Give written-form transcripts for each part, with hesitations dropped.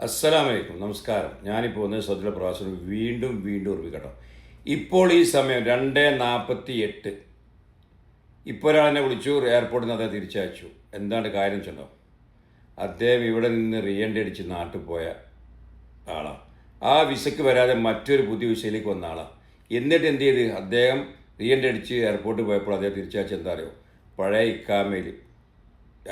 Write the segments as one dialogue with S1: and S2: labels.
S1: അസ്സലാമലൈക്കും, നമസ്കാരം. ഞാനിപ്പോൾ വന്ന് സൗദിയിലെ പ്രവാസം വീണ്ടും ഓർമ്മിക്കട്ടോ. ഇപ്പോൾ ഈ സമയം 2:48. ഇപ്പോൾ ഒരാളെന്നെ വിളിച്ചു, എയർപോർട്ടിൽ നിന്ന് അദ്ദേഹം തിരിച്ചയച്ചു. എന്താണ് കാര്യം ചെന്നോ? അദ്ദേഹം ഇവിടെ നിന്ന് റീഎൻട്രി അടിച്ച് നാട്ടിൽ പോയ ആളാണ്. ആ വിസയ്ക്ക് വരാതെ മറ്റൊരു പുതിയ വിസയിലേക്ക് വന്ന ആളാണ്. എന്നിട്ട് എന്ത് ചെയ്ത് അദ്ദേഹം റീഎൻട്രി അടിച്ച് എയർപോർട്ടിൽ പോയപ്പോൾ അദ്ദേഹം തിരിച്ചയച്ച എന്താ അറിയോ? പഴയ ഇക്കാമയിൽ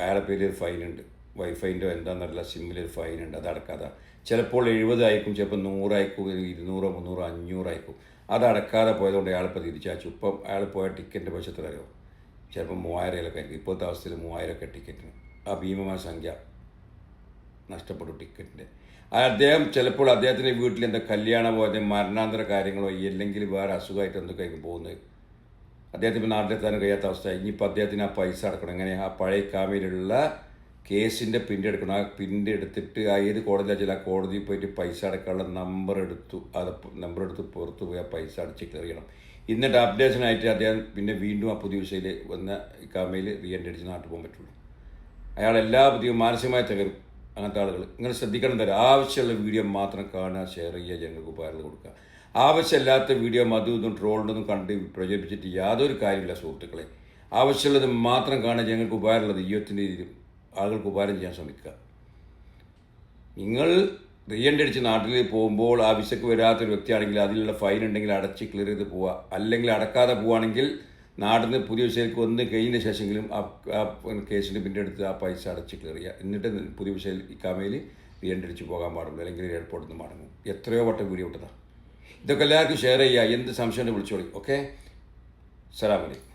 S1: അയാളെ പേരിൽ ഒരു ഫൈനുണ്ട്. വൈഫൈൻ്റെ എന്താണെന്നറിയില്ല, സിമ്മിലൊരു ഫൈനുണ്ട്. അത് അടക്കാതെ ചിലപ്പോൾ 70 അയക്കും, ചിലപ്പോൾ 100 അയക്കും, 200, 300, 500 അയക്കും. അത് അടക്കാതെ പോയതുകൊണ്ട് അയാളിപ്പോൾ തിരിച്ചയച്ചു. ഇപ്പം അയാൾ പോയ ടിക്കറ്റിൻ്റെ പൈസ എത്ര അറിയോ? ചിലപ്പോൾ 3000 ആയിരിക്കും. ഇപ്പോഴത്തെ അവസ്ഥയിൽ 3000 ടിക്കറ്റിന്. ആ ഭീമമായ സംഖ്യ നഷ്ടപ്പെട്ടു ടിക്കറ്റിൻ്റെ. അദ്ദേഹം ചിലപ്പോൾ അദ്ദേഹത്തിൻ്റെ വീട്ടിൽ എന്താ കല്യാണമോ അല്ലെങ്കിൽ മരണാന്തര കാര്യങ്ങളോ അല്ലെങ്കിൽ വേറെ അസുഖമായിട്ട് എന്തൊക്കെയായിരിക്കും പോകുന്നത്. അദ്ദേഹത്തിന് നാട്ടിലെത്താനും കഴിയാത്ത അവസ്ഥ. ഇനിയിപ്പോൾ അദ്ദേഹത്തിന് ആ പൈസ അടക്കണം. എങ്ങനെ? ആ പഴയ കാമയിലുള്ള കേസിൻ്റെ പ്രിൻ്റ് എടുക്കണം. ആ പ്രിൻ്റ് എടുത്തിട്ട് ഏത് കോടതിയിലാണ് വെച്ചാൽ ആ കോടതിയിൽ പോയിട്ട് പൈസ അടക്കാനുള്ള നമ്പർ എടുത്ത് പുറത്ത് പോയി ആ പൈസ അടച്ച് ക്ലിയർ ചെയ്യണം. എന്നിട്ട് അപ്ഡേഷനായിട്ട് അദ്ദേഹം പിന്നെ വീണ്ടും ആ പുതിയ വിഷയിൽ വന്ന കാമയിൽ റീഎൻട്രി അടിച്ച് നാട്ടിൽ പോകാൻ പറ്റുള്ളൂ. അയാൾ എല്ലാ പുതിയ മാനസികമായി തകരും. അങ്ങനത്തെ ആളുകൾ നിങ്ങൾ ശ്രദ്ധിക്കണം. തരാം. ആവശ്യമുള്ള വീഡിയോ മാത്രം കാണുക, ഷെയർ ചെയ്യുക, ജനങ്ങൾക്ക് ഉപകാരം കൊടുക്കുക. ആവശ്യമില്ലാത്ത വീഡിയോ ഇതും ട്രോളിനൊന്നും കണ്ട് പ്രചരിപ്പിച്ചിട്ട് യാതൊരു കാര്യമില്ല സുഹൃത്തുക്കളെ. ആവശ്യമുള്ളത് മാത്രം കാണുക, ജനങ്ങൾക്ക് ഉപകാരമുള്ളത് ജീവിതത്തിൻ്റെ രീതിയിൽ ആളുകൾക്ക് ഉപകാരം ചെയ്യാൻ ശ്രമിക്കുക. നിങ്ങൾ റീഎൻട്രി അടിച്ച് നാട്ടിൽ പോകുമ്പോൾ ആ വിസയ്ക്ക് വരാത്തൊരു വ്യക്തിയാണെങ്കിൽ അതിലുള്ള ഫൈൻ ഉണ്ടെങ്കിൽ അടച്ച് ക്ലിയർ ചെയ്ത് പോവുക. അല്ലെങ്കിൽ അടക്കാതെ പോവുകയാണെങ്കിൽ നാട്ടിൽ നിന്ന് പുതിയ വിഷയത്തിൽ ഒന്ന് കഴിഞ്ഞ ശേഷമെങ്കിലും ആ കേസിൻ്റെ പിന്നെ എടുത്ത് ആ പൈസ അടച്ച് ക്ലിയർ ചെയ്യുക. എന്നിട്ട് പുതിയ വിഷയം ഇക്കാമയിൽ റീഎൻട്രി അടിച്ച് പോകാൻ പാടുള്ളൂ, അല്ലെങ്കിൽ എയർപോർട്ടിൽ നിന്ന് മടങ്ങും. എത്രയോ വട്ടം വീഡിയോ ഇട്ടതാണ്. ഇതൊക്കെ എല്ലാവർക്കും ഷെയർ ചെയ്യുക. എന്ത് സംശയം വിളിച്ചോളി. ഓക്കെ, അസ്സലാമു അലൈക്കും.